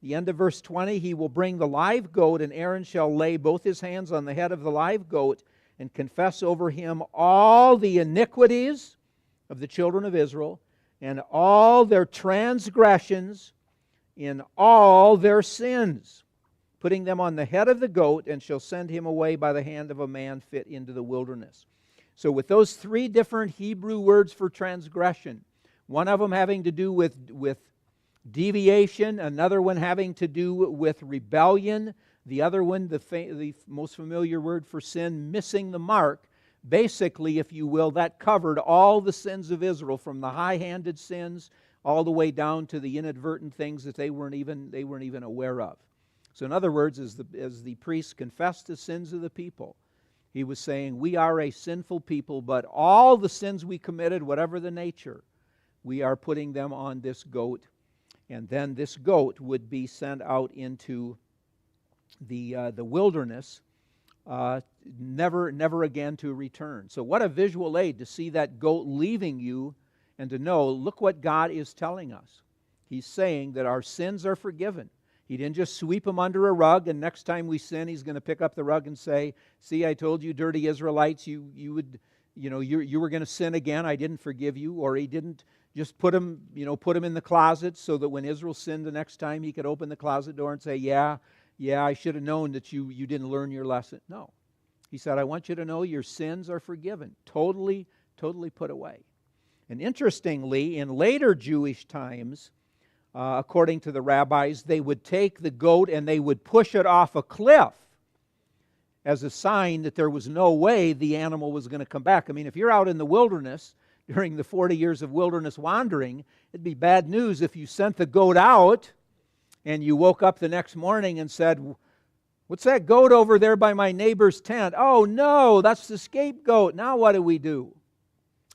the end of verse 20, he will bring the live goat, and Aaron shall lay both his hands on the head of the live goat and confess over him all the iniquities of the children of Israel and all their transgressions in all their sins, putting them on the head of the goat, and shall send him away by the hand of a man fit into the wilderness. So with those 3 different Hebrew words for transgression, one of them having to do with deviation, another one having to do with rebellion, the other one, the most familiar word for sin, missing the mark. Basically, if you will, that covered all the sins of Israel, from the high-handed sins all the way down to the inadvertent things that they weren't even aware of. So in other words, as the priests confessed the sins of the people, He was saying, we are a sinful people, but all the sins we committed, whatever the nature, we are putting them on this goat. And then this goat would be sent out into the wilderness, never again to return. So what a visual aid to see that goat leaving you and to know, look what God is telling us. He's saying that our sins are forgiven. He didn't just sweep them under a rug, and next time we sin, he's going to pick up the rug and say, see, I told you, dirty Israelites, you were going to sin again. I didn't forgive you. Or he didn't just put them in the closet so that when Israel sinned the next time, he could open the closet door and say, yeah, I should have known that you didn't learn your lesson. No. He said, I want you to know your sins are forgiven. Totally put away. And interestingly, in later Jewish times, according to the rabbis, they would take the goat and they would push it off a cliff as a sign that there was no way the animal was going to come back. I mean, if you're out in the wilderness during the 40 years of wilderness wandering, it'd be bad news if you sent the goat out and you woke up the next morning and said, what's that goat over there by my neighbor's tent? Oh no, that's the scapegoat. Now what do we do?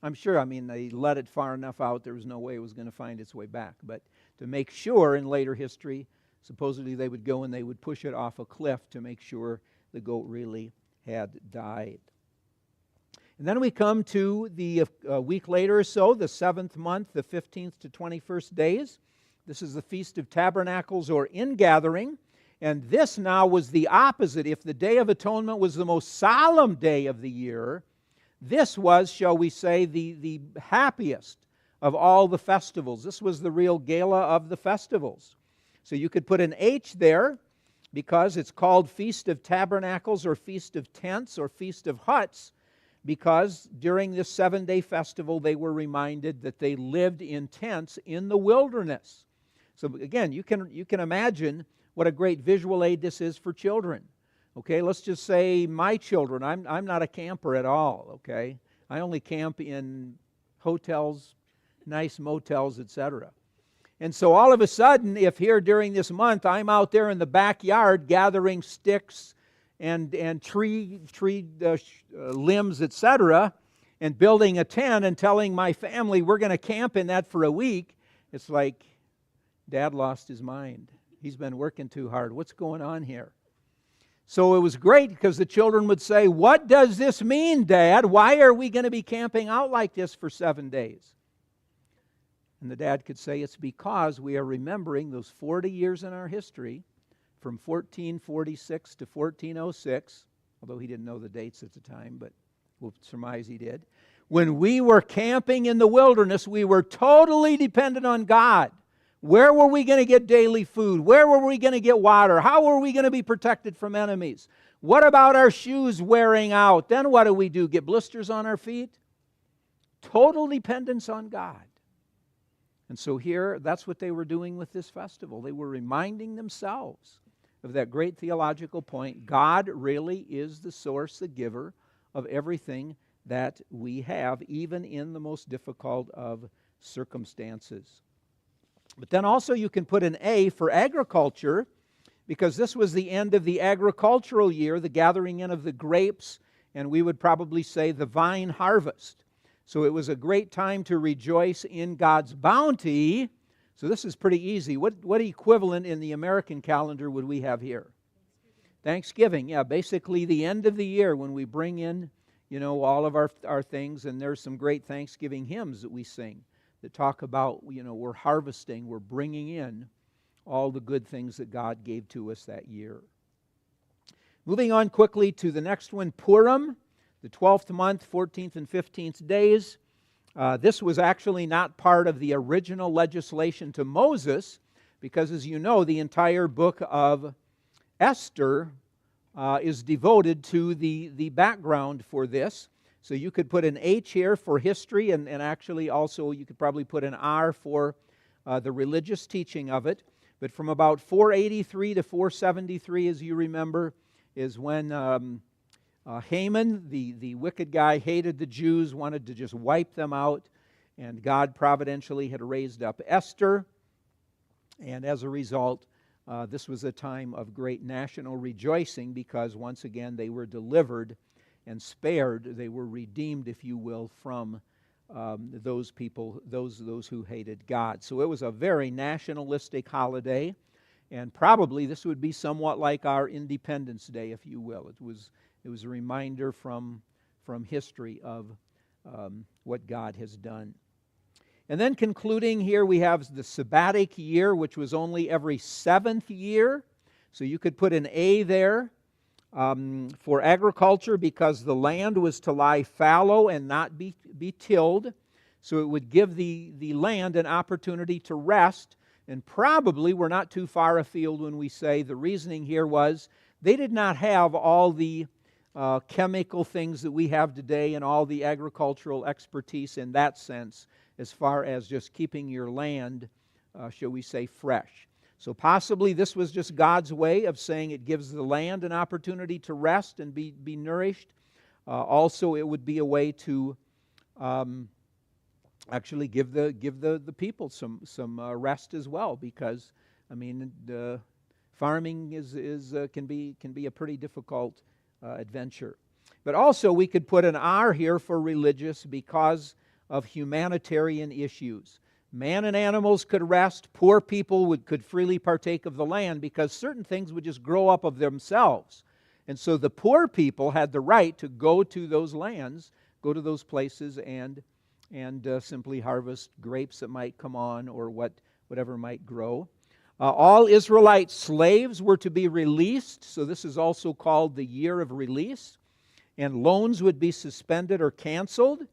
I'm sure, they let it far enough out, there was no way it was going to find its way back. But to make sure, in later history, supposedly they would go and they would push it off a cliff to make sure the goat really had died. And then we come to the week later or so, the 7th month, the 15th to 21st days. This is the Feast of Tabernacles or Ingathering. And this now was the opposite. If the Day of Atonement was the most solemn day of the year, this was, shall we say, the happiest of all the festivals. This was the real gala of the festivals. So you could put an H there because it's called Feast of Tabernacles or Feast of Tents or Feast of Huts, because during this 7-day festival they were reminded that they lived in tents in the wilderness. So again, you can imagine what a great visual aid this is for children. Okay, let's just say my children, I'm not a camper at all, okay? I only camp in hotels, nice motels, etc. And so all of a sudden, if here during this month I'm out there in the backyard gathering sticks and tree limbs, etc., and building a tent and telling my family we're going to camp in that for a week, it's like, Dad lost his mind. He's been working too hard. What's going on here? So it was great because the children would say, what does this mean, Dad? Why are we going to be camping out like this for 7 days? And the dad could say, it's because we are remembering those 40 years in our history, from 1446 to 1406, although he didn't know the dates at the time, but we'll surmise he did. When we were camping in the wilderness, we were totally dependent on God. Where were we going to get daily food? Where were we going to get water? How were we going to be protected from enemies? What about our shoes wearing out? Then what do we do? Get blisters on our feet? Total dependence on God. And so here, that's what they were doing with this festival. They were reminding themselves of that great theological point. God really is the source, the giver of everything that we have, even in the most difficult of circumstances. But then also you can put an A for agriculture, because this was the end of the agricultural year, the gathering in of the grapes, and we would probably say the vine harvest. So it was a great time to rejoice in God's bounty. So this is pretty easy. What equivalent in the American calendar would we have here? Thanksgiving. Yeah, basically the end of the year when we bring in, all of our things, and there's some great Thanksgiving hymns that we sing that talk about, we're harvesting, we're bringing in all the good things that God gave to us that year. Moving on quickly to the next one, Purim, the 12th month, 14th and 15th days. This was actually not part of the original legislation to Moses, because as you know, the entire book of Esther is devoted to the background for this. So you could put an H here for history, and actually also you could probably put an R for the religious teaching of it. But from about 483 to 473, as you remember, is when Haman, the wicked guy, hated the Jews, wanted to just wipe them out, and God providentially had raised up Esther. And as a result, this was a time of great national rejoicing, because once again they were delivered and spared. They were redeemed, if you will, from those people, those who hated God. So it was a very nationalistic holiday, and probably this would be somewhat like our Independence Day, if you will. It was a reminder from history of what God has done. And then concluding here, we have the sabbatic year, which was only every 7th year. So you could put an A there for agriculture, because the land was to lie fallow and not be tilled. So it would give the land an opportunity to rest. And probably we're not too far afield when we say the reasoning here was they did not have all the chemical things that we have today and all the agricultural expertise in that sense, as far as just keeping your land, shall we say, fresh. So possibly this was just God's way of saying it gives the land an opportunity to rest and be nourished. Also, it would be a way to actually give the people some rest as well, because farming can be a pretty difficult adventure. But also we could put an R here for religious, because of humanitarian issues. Man and animals could rest. Poor people could freely partake of the land, because certain things would just grow up of themselves. And so the poor people had the right to go to those lands, go to those places, and simply harvest grapes that might come on, or whatever might grow. All Israelite slaves were to be released, so this is also called the year of release. And loans would be suspended or canceled.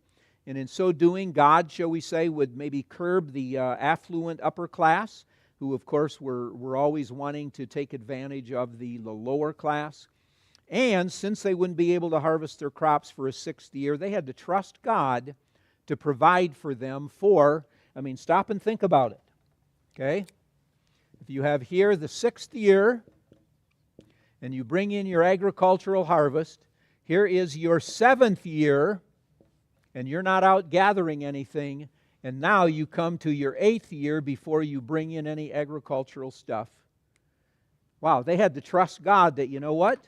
And in so doing, God, shall we say, would maybe curb the affluent upper class, who of course were always wanting to take advantage of the lower class. And since they wouldn't be able to harvest their crops for a 6th year, they had to trust God to provide for them stop and think about it. Okay? If you have here the 6th year, and you bring in your agricultural harvest, here is your 7th year, and you're not out gathering anything, and now you come to your 8th year before you bring in any agricultural stuff. Wow, they had to trust God that, you know what?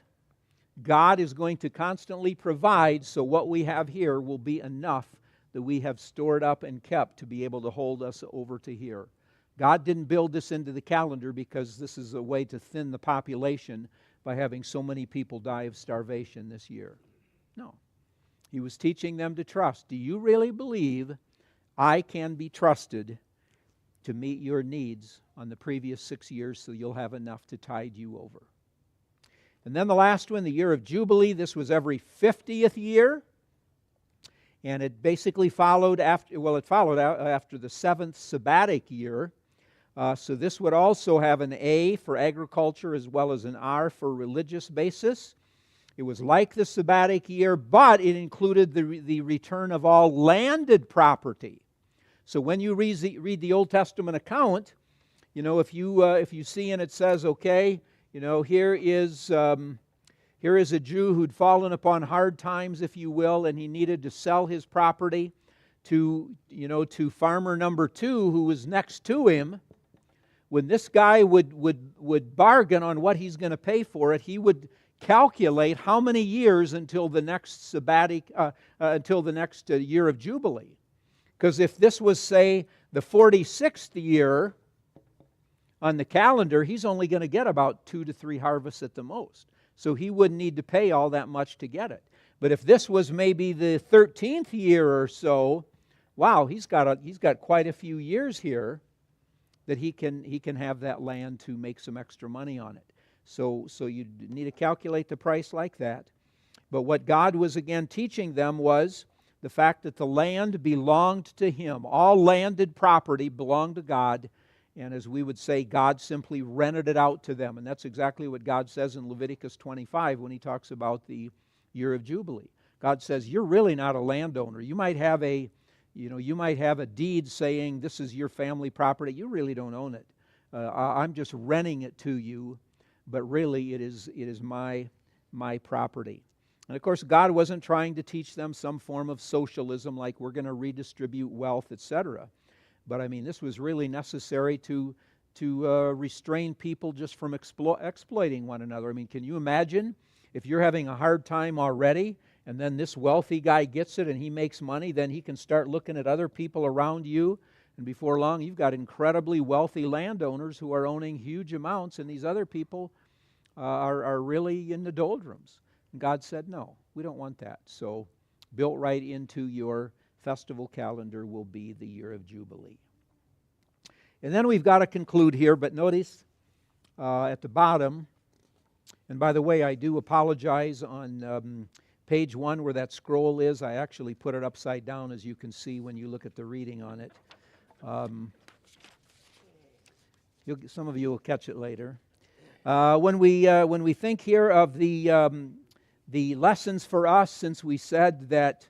God is going to constantly provide, so what we have here will be enough that we have stored up and kept to be able to hold us over to here. God didn't build this into the calendar because this is a way to thin the population by having so many people die of starvation this year. No. He was teaching them to trust. Do you really believe I can be trusted to meet your needs on the previous 6 years so you'll have enough to tide you over? And then the last one, the year of Jubilee. This was every 50th year. And it basically followed after the 7th sabbatic year. So this would also have an A for agriculture as well as an R for religious basis. It was like the sabbatic year, but it included the return of all landed property. So when you read the Old Testament account, if you see and it says, okay, here is a Jew who'd fallen upon hard times, if you will, and he needed to sell his property to farmer number 2 who was next to him. When this guy would bargain on what he's going to pay for it, he would calculate how many years until the next year of Jubilee. Because if this was, say, the 46th year on the calendar, he's only going to get about 2 to 3 harvests at the most. So he wouldn't need to pay all that much to get it. But if this was maybe the 13th year or so, wow, he's got quite a few years here that he can have that land to make some extra money on it. So you need to calculate the price like that. But what God was again teaching them was the fact that the land belonged to Him. All landed property belonged to God. And as we would say, God simply rented it out to them. And that's exactly what God says in Leviticus 25 when He talks about the year of Jubilee. God says, you're really not a landowner. You might have a deed saying this is your family property. You really don't own it. I'm just renting it to you, but really it is my property. And of course, God wasn't trying to teach them some form of socialism like we're going to redistribute wealth, etc. But this was really necessary to restrain people just from exploiting one another. Can you imagine if you're having a hard time already and then this wealthy guy gets it and he makes money, then he can start looking at other people around you, and before long you've got incredibly wealthy landowners who are owning huge amounts, and these other people are really in the doldrums. And God said, no, we don't want that. So built right into your festival calendar will be the year of Jubilee. And then we've got to conclude here, but notice at the bottom, and by the way, I do apologize on page 1 where that scroll is. I actually put it upside down, as you can see when you look at the reading on it. Some of you will catch it later. When we think here of the lessons for us, since we said that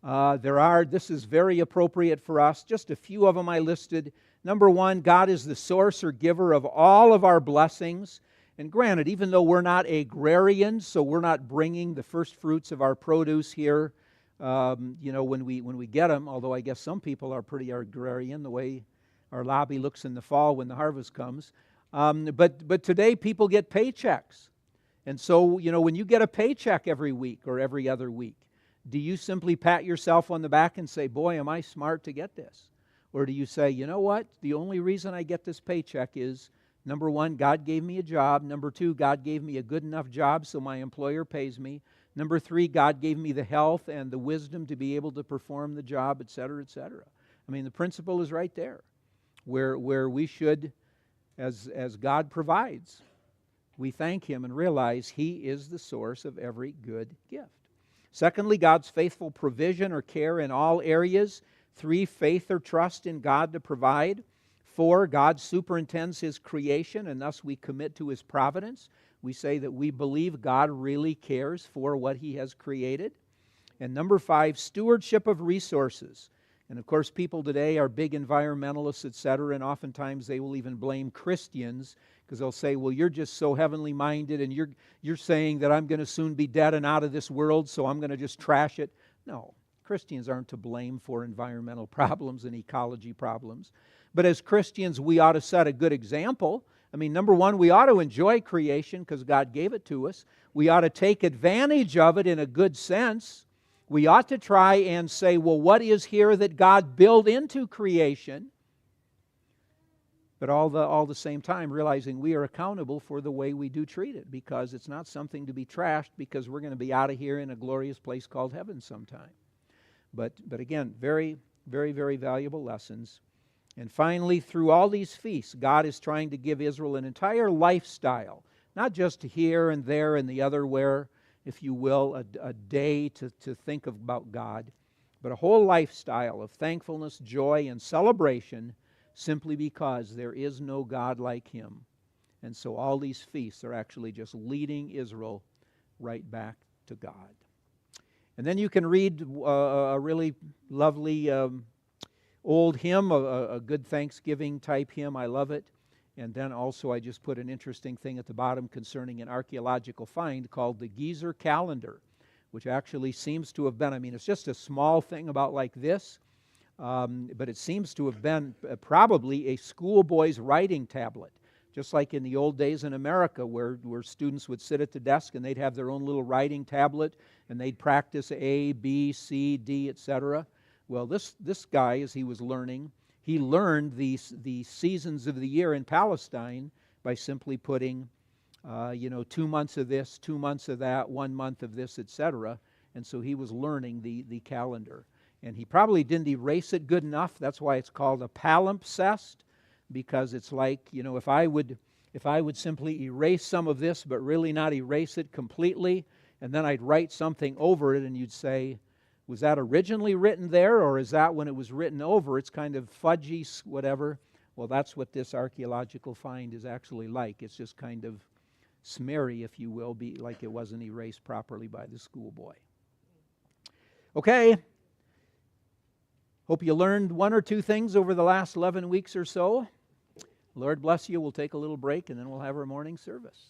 this is very appropriate for us, just a few of them I listed. Number 1, God is the source or giver of all of our blessings. And granted, even though we're not agrarians, so we're not bringing the first fruits of our produce here, when we get them, although I guess some people are pretty agrarian, the way our lobby looks in the fall when the harvest comes. But today people get paychecks. And so, when you get a paycheck every week or every other week, do you simply pat yourself on the back and say, boy, am I smart to get this? Or do you say, you know what, the only reason I get this paycheck is, number 1, God gave me a job. Number 2, God gave me a good enough job so my employer pays me. Number 3, God gave me the health and the wisdom to be able to perform the job, etc., etc. I mean, the principle is right there, where we should, as God provides, we thank Him and realize He is the source of every good gift. Secondly, God's faithful provision or care in all areas. 3, faith or trust in God to provide. 4, God superintends His creation, and thus we commit to His providence. We say that we believe God really cares for what He has created. And number 5, stewardship of resources. And of course, people today are big environmentalists, etc., and oftentimes they will even blame Christians because they'll say, well, you're just so heavenly minded, and you're saying that I'm going to soon be dead and out of this world, so I'm going to just trash it. No, Christians aren't to blame for environmental problems and ecology problems. But as Christians, we ought to set a good example. I mean, number 1, we ought to enjoy creation because God gave it to us. We ought to take advantage of it in a good sense. We ought to try and say, well, what is here that God built into creation? But all the same time, realizing we are accountable for the way we do treat it, because it's not something to be trashed, because we're going to be out of here in a glorious place called heaven sometime. But again, very, very, very valuable lessons. And finally, through all these feasts, God is trying to give Israel an entire lifestyle, not just here and there and the other where, if you will, a day to think about God, but a whole lifestyle of thankfulness, joy, and celebration, simply because there is no God like Him. And so all these feasts are actually just leading Israel right back to God. And then you can read a really lovely old hymn, a good Thanksgiving type hymn. I love it. And then also I just put an interesting thing at the bottom concerning an archaeological find called the Gezer Calendar, which actually seems to have been, I mean, it's just a small thing about like this, but it seems to have been probably a schoolboy's writing tablet, just like in the old days in America where students would sit at the desk and they'd have their own little writing tablet and they'd practice A, B, C, D, etc. Well, this guy, as he was learning, he learned the seasons of the year in Palestine by simply putting, 2 months of this, 2 months of that, 1 month of this, etc. And so he was learning the calendar. And he probably didn't erase it good enough. That's why it's called a palimpsest, because it's like, if I would simply erase some of this but really not erase it completely, and then I'd write something over it and you'd say, was that originally written there, or is that when it was written over, it's kind of fudgy, whatever? Well, that's what this archaeological find is actually like. It's just kind of smeary, if you will, be like it wasn't erased properly by the schoolboy. Okay. Hope you learned 1 or 2 things over the last 11 weeks or so. Lord bless you. We'll take a little break and then we'll have our morning service.